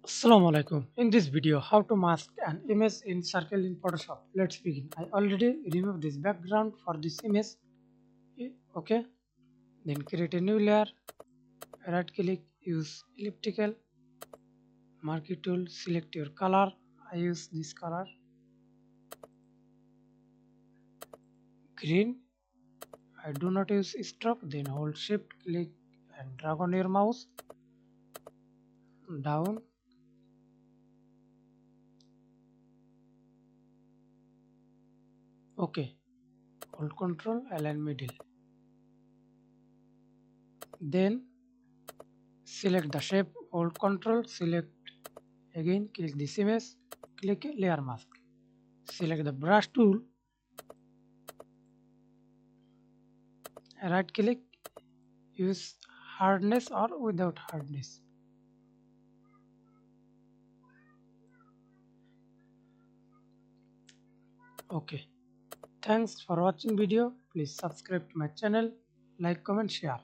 Assalamu alaikum. In this video, how to mask an image in Circle in Photoshop. Let's begin. I already removed this background for this image. Okay. Then create a new layer. Right click, use elliptical. Marquee tool, select your color. I use this color. Green. I do not use stroke. Then hold shift, click and drag on your mouse. Down. Okay. Hold control, align middle. Then select the shape, hold control, select again, click this image, click layer mask. Select the brush tool, right click, use hardness or without hardness. Okay. Thanks for watching video. Please subscribe to my channel, like, comment, share.